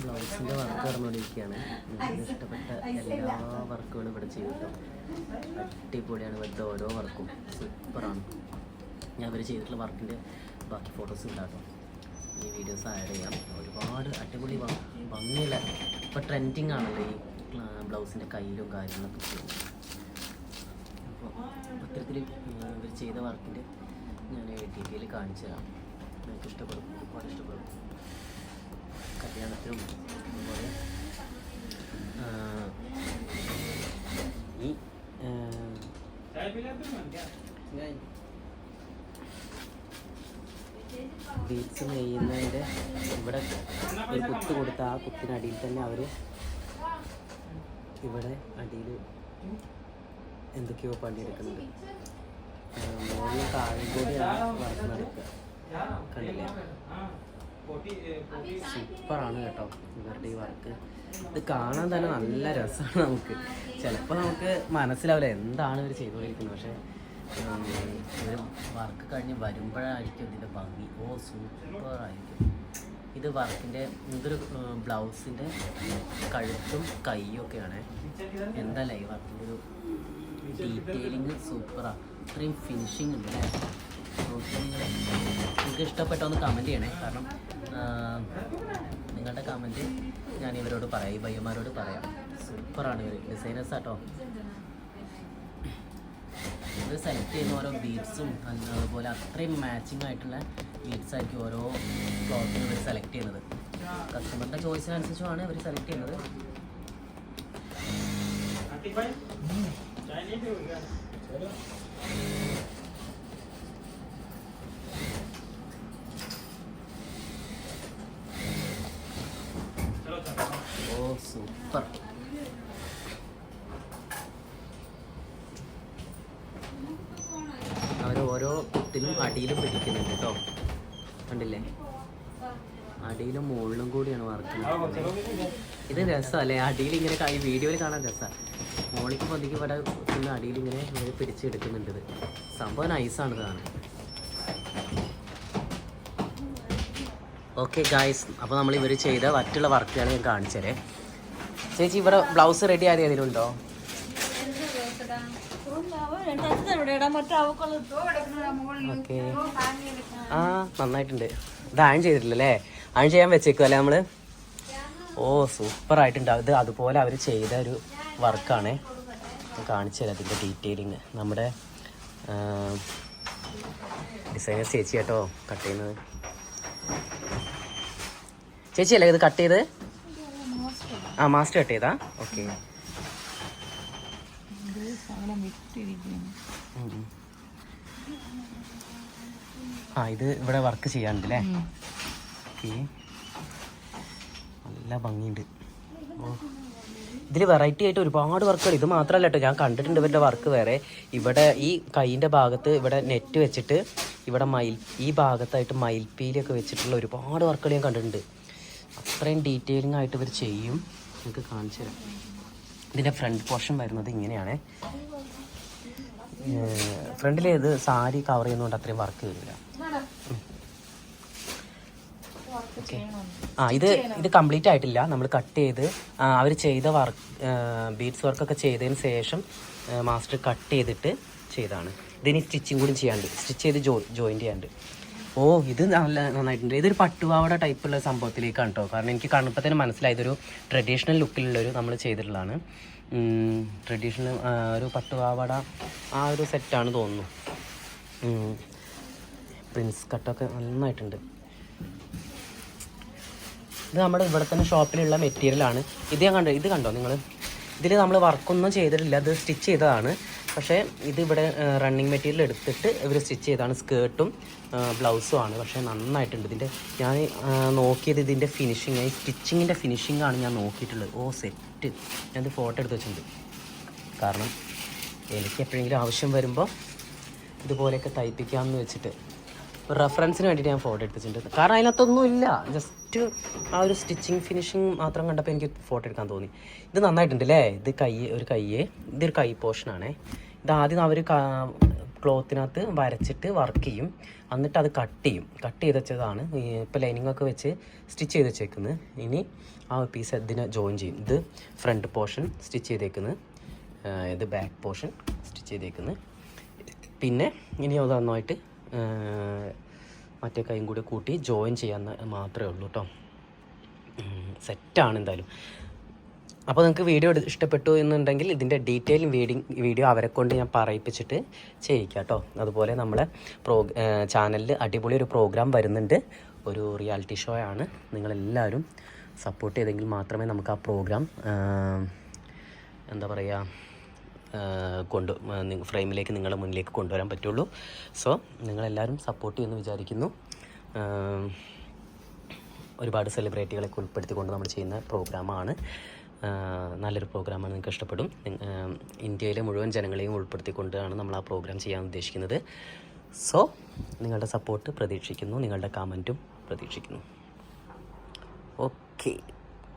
ബ്ലൗസിൻ്റെ വർക്ക് പറഞ്ഞുകൊണ്ടിരിക്കുകയാണ്. നിങ്ങൾക്ക് ഇഷ്ടപ്പെട്ട എല്ലാ വർക്കുകളും ഇവിടെ ചെയ്യും കേട്ടോ. അടിപൊളിയാണ് ഇവിടുത്തെ ഓരോ വർക്കും, സൂപ്പറാണ്. ഞാൻ ഇവർ ചെയ്തിട്ടുള്ള വർക്കിൻ്റെ ബാക്കി ഫോട്ടോസ് ഉണ്ടാകും, ഈ വീഡിയോസ് ആഡ് ചെയ്യാം. ഒരുപാട് അടിപൊളി ഭംഗിയുള്ള ഇപ്പോൾ ട്രെൻഡിങ് ആണല്ലോ ഈ ബ്ലൗസിൻ്റെ കയ്യിലും കാര്യങ്ങളൊക്കെ ചെയ്യും. അപ്പോൾ അത്തരത്തിൽ ഇവർ ചെയ്ത വർക്കിൻ്റെ ഞാൻ ഡീറ്റെയിൽ കാണിച്ചു തരാം. നിങ്ങൾക്ക് ഇഷ്ടപ്പെടും, ഒരുപാട് ഇഷ്ടപ്പെടും. കല്യാണത്തിനും അതുപോലെ ഈ ബീഡ്സ് നെയ്യുന്നതിൻ്റെ ഇവിടെ ഒരു കുത്ത് കൊടുത്ത ആ കുത്തിനടിയിൽ തന്നെ അവർ ഇവിടെ അടിയിൽ എന്തൊക്കെയോ പണിയെടുക്കുന്നുണ്ട്. മുകളിൽ താഴെ കൂടിയാണ് വർക്ക് നടക്കുക. കണ്ടില്ലേ, സൂപ്പറാണ് കേട്ടോ ഇവരുടെ ഈ വർക്ക്. ഇത് കാണാൻ തന്നെ നല്ല രസമാണ്. നമുക്ക് ചിലപ്പോൾ നമുക്ക് മനസ്സിലാവില്ല എന്താണ് ഇവർ ചെയ്തുകൊണ്ടിരിക്കുന്നത്. പക്ഷേ ഇവർ വർക്ക് കഴിഞ്ഞ് വരുമ്പോഴായിരിക്കും ഇതിൻ്റെ ഭംഗി. ഓ സൂപ്പറായിരിക്കും. ഇത് വർക്കിൻ്റെ ഇതൊരു ബ്ലൗസിൻ്റെ കഴുത്തും കൈയും ഒക്കെയാണ്. എന്തല്ലേ ഈ വർക്കിൻ്റെ ഒരു ഡീറ്റെയിലിങ് സൂപ്പറാണ്. ഇത്രയും ഫിനിഷിങ് ഉണ്ട്. നിങ്ങൾക്ക് ഇഷ്ടപ്പെട്ടൊന്ന് കമൻറ്റ് ചെയ്യണേ. കാരണം നിങ്ങളുടെ കമൻറ്റ് ഞാൻ ഇവരോട് പറയാം, ഈ ബയ്യന്മാരോട് പറയാം. സൂപ്പറാണ് ഇവർ ഡിസൈനേഴ്സ് ആട്ടോ. ഇത് സെലക്ട് ചെയ്യുന്ന ഓരോ ബീഡ്സും അതുപോലെ അത്രയും മാച്ചിങ് ആയിട്ടുള്ള ബീഡ്സ് ആയിരിക്കും ഓരോ ക്ലോത്തിനും ഇവർ സെലക്ട് ചെയ്യുന്നത്. കസ്റ്റമറിൻ്റെ ചോയ്സിനനുസരിച്ചുമാണ് ഇവർ സെലക്ട് ചെയ്യുന്നത്. ഓ സൂപ്പർ. അവർ ഓരോ കുത്തിനും അടിയിലും പിടിക്കുന്നുണ്ട് കേട്ടോ. കണ്ടില്ലേ, അടിയിലും മുകളിലും കൂടിയാണ് വർക്ക്. ഇത് രസമല്ലേ, അടിയിൽ ഇങ്ങനെ ഈ വീഡിയോയിൽ കാണാൻ രസമാണ്. മോളിക്ക് പതിക്ക് ഇവിടെ കുത്തുന്ന അടിയിൽ ഇങ്ങനെ പിടിച്ചെടുക്കുന്നുണ്ട്. ഇത് സംഭവം നൈസാണ് കാണാൻ. ഓക്കെ ഗായ്സ്, അപ്പോൾ നമ്മൾ ഇവർ ചെയ്ത മറ്റുള്ള വർക്കുകൾ ഞാൻ കാണിച്ചേ. ചേച്ചി ഇവിടെ ബ്ലൗസ് റെഡി ആയത് ഏതെങ്കിലും ഉണ്ടോ? ഓക്കെ, ആ നന്നായിട്ടുണ്ട്. ഇത് അയൺ ചെയ്തിട്ടില്ലല്ലേ? അയൺ ചെയ്യാൻ വെച്ചേക്കും അല്ലേ നമ്മൾ? ഓ സൂപ്പറായിട്ടുണ്ട്. ഇത് അതുപോലെ അവർ ചെയ്ത ഒരു വർക്കാണ്. കാണിച്ചു തരാം അതിൻ്റെ ഡീറ്റെയിലിങ്. നമ്മുടെ ഡിസൈനർ ചേച്ചി കേട്ടോ കട്ട് ചെയ്യുന്നത്. ചേച്ചിയല്ലേ ഇത് കട്ട് ചെയ്ത്? ആ മാസ്റ്റർ കട്ട് ചെയ്താ? ഓക്കെ. ആ ഇത് ഇവിടെ വർക്ക് ചെയ്യാനുണ്ടല്ലേ? ഓക്കെ, നല്ല ഭംഗിയുണ്ട്. ഓ ഇതിൽ വെറൈറ്റി ആയിട്ട് ഒരുപാട് വർക്കുകൾ. ഇത് മാത്രമല്ല കേട്ടോ, ഞാൻ കണ്ടിട്ടുണ്ട് ഇവരുടെ വർക്ക് വേറെ. ഇവിടെ ഈ കൈയിൻ്റെ ഭാഗത്ത് ഇവിടെ നെറ്റ് വെച്ചിട്ട് ഇവിടെ ഈ ഭാഗത്തായിട്ട് മയിൽപ്പീലിയൊക്കെ വെച്ചിട്ടുള്ള ഒരുപാട് വർക്കുകൾ ഞാൻ കണ്ടിട്ടുണ്ട്. അത്രയും ഡീറ്റെയിലിംഗ് ആയിട്ട് ഇവർ ചെയ്യും. നിങ്ങൾക്ക് കാണിച്ചു തരാം. ഇതിൻ്റെ ഫ്രണ്ട് പോർഷൻ വരുന്നത് ഇങ്ങനെയാണ്. ഫ്രണ്ടിൽ ഇത് സാരി കവർ ചെയ്യുന്നതുകൊണ്ട് അത്രയും വർക്ക് വരില്ല. ഓക്കെ, ആ ഇത് കംപ്ലീറ്റ് ആയിട്ടില്ല. നമ്മൾ കട്ട് ചെയ്ത് അവർ ചെയ്ത വർക്ക് ബീഡ്സ് വർക്കൊക്കെ ചെയ്തതിന് ശേഷം മാസ്റ്റർ കട്ട് ചെയ്തിട്ട് ചെയ്താണ്. ഇതിന് സ്റ്റിച്ചിങ് കൂടി ചെയ്യാണ്ട്, സ്റ്റിച്ച് ചെയ്ത് ജോയിൻറ്റ് ചെയ്യാണ്ട്. ഓ ഇത് നല്ല നന്നായിട്ടുണ്ട്. ഇതൊരു പട്ടുപാവട ടൈപ്പുള്ള സംഭവത്തിലേക്കാണ് കേട്ടോ. കാരണം എനിക്ക് കാണുമ്പോൾ തന്നെ മനസ്സിലായി ഇതൊരു ട്രഡീഷണൽ ലുക്കിലുള്ളൊരു നമ്മൾ ചെയ്തിട്ടുള്ളതാണ്. ട്രഡീഷണൽ ഒരു പട്ടുപാവട ആ ഒരു സെറ്റാണ് തോന്നുന്നു. പ്രിൻസ് കട്ടൊക്കെ നന്നായിട്ടുണ്ട്. ഇത് നമ്മുടെ ഇവിടെ തന്നെ ഷോപ്പിലുള്ള മെറ്റീരിയലാണ്. ഇത് കണ്ടോ നിങ്ങൾ? ഇതിൽ നമ്മൾ വർക്കൊന്നും ചെയ്തിട്ടില്ല, ഇത് സ്റ്റിച്ച് ചെയ്തതാണ്. പക്ഷേ ഇതിവിടെ റണ്ണിങ് മെറ്റീരിയൽ എടുത്തിട്ട് ഇവർ സ്റ്റിച്ച് ചെയ്താണ്. സ്കേർട്ടും ബ്ലൗസും ആണ്. പക്ഷേ നന്നായിട്ടുണ്ട്. ഇതിൻ്റെ ഞാൻ നോക്കിയത് ഇതിൻ്റെ ഫിനിഷിങ്, ഈ സ്റ്റിച്ചിങ്ങിൻ്റെ ഫിനിഷിങ്ങാണ് ഞാൻ നോക്കിയിട്ടുള്ളത്. ഓ സെറ്റ്. ഞാനത് ഫോട്ടോ എടുത്ത് വെച്ചിട്ടുണ്ട്. കാരണം എനിക്ക് എപ്പോഴെങ്കിലും ആവശ്യം വരുമ്പോൾ ഇതുപോലെയൊക്കെ തയ്പ്പിക്കാമെന്ന് വെച്ചിട്ട് ഒരു റെഫറൻസിന് വേണ്ടിയിട്ട് ഞാൻ ഫോട്ടോ എടുത്തിട്ടുണ്ട്. കാരണം അതിനകത്തൊന്നും ഇല്ല, ജസ്റ്റ് ആ ഒരു സ്റ്റിച്ചിങ് ഫിനിഷിങ് മാത്രം കണ്ടപ്പോൾ എനിക്ക് ഫോട്ടോ എടുക്കാൻ തോന്നി. ഇത് നന്നായിട്ടുണ്ട് അല്ലേ? ഇത് ഇതൊരു കൈ പോർഷനാണേ. ഇതാദ്യം അവർ ക്ലോത്തിനകത്ത് വരച്ചിട്ട് വർക്ക് ചെയ്യും. എന്നിട്ട് അത് കട്ട് ചെയ്ത് വെച്ചതാണ്. ഇപ്പോൾ ലൈനിങ്ങൊക്കെ വെച്ച് സ്റ്റിച്ച് ചെയ്ത് വെച്ചേക്കുന്നത്. ഇനി ആ പീസ് ഇതിനെ ജോയിൻ ചെയ്യും. ഇത് ഫ്രണ്ട് പോർഷൻ സ്റ്റിച്ച് ചെയ്തേക്കുന്നത്, ഇത് ബാക്ക് പോർഷൻ സ്റ്റിച്ച് ചെയ്തേക്കുന്നത്. പിന്നെ ഇനി അത് നന്നായിട്ട് മറ്റേ കൈയും കൂടി കൂട്ടി ജോയിൻ ചെയ്യാൻ മാത്രമേ ഉള്ളൂ കേട്ടോ. സെറ്റാണ് എന്തായാലും. അപ്പോൾ നിങ്ങൾക്ക് വീഡിയോ ഇഷ്ടപ്പെട്ടു എന്നുണ്ടെങ്കിൽ ഇതിൻ്റെ ഡീറ്റെയിൽ വീഡിയോ അവരെ കൊണ്ട് ഞാൻ പറയിപ്പിച്ചിട്ട് ചെയ്യിക്കാം കേട്ടോ. അതുപോലെ നമ്മളെ ചാനലിൽ അടിപൊളി ഒരു പ്രോഗ്രാം വരുന്നുണ്ട്, ഒരു റിയാലിറ്റി ഷോ ആണ്. നിങ്ങളെല്ലാവരും സപ്പോർട്ട് ചെയ്തെങ്കിൽ മാത്രമേ നമുക്ക് ആ പ്രോഗ്രാം എന്താ പറയുക ഫ്രെയിമിലേക്ക് നിങ്ങളുടെ മുന്നിലേക്ക് കൊണ്ടുവരാൻ പറ്റുള്ളൂ. സോ നിങ്ങളെല്ലാവരും സപ്പോർട്ട് ചെയ്യുമെന്ന് വിചാരിക്കുന്നു. ഒരുപാട് സെലിബ്രിറ്റികളൊക്കെ ഉൾപ്പെടുത്തിക്കൊണ്ട് നമ്മൾ ചെയ്യുന്ന പ്രോഗ്രാമാണ്. നല്ലൊരു പ്രോഗ്രാമാണ്, നിങ്ങൾക്ക് ഇഷ്ടപ്പെടും. ഇന്ത്യയിലെ മുഴുവൻ ജനങ്ങളെയും ഉൾപ്പെടുത്തിക്കൊണ്ടാണ് നമ്മൾ ആ പ്രോഗ്രാം ചെയ്യാൻ ഉദ്ദേശിക്കുന്നത്. സോ നിങ്ങളുടെ സപ്പോർട്ട് പ്രതീക്ഷിക്കുന്നു, നിങ്ങളുടെ കമൻറ്റും പ്രതീക്ഷിക്കുന്നു. ഓക്കെ.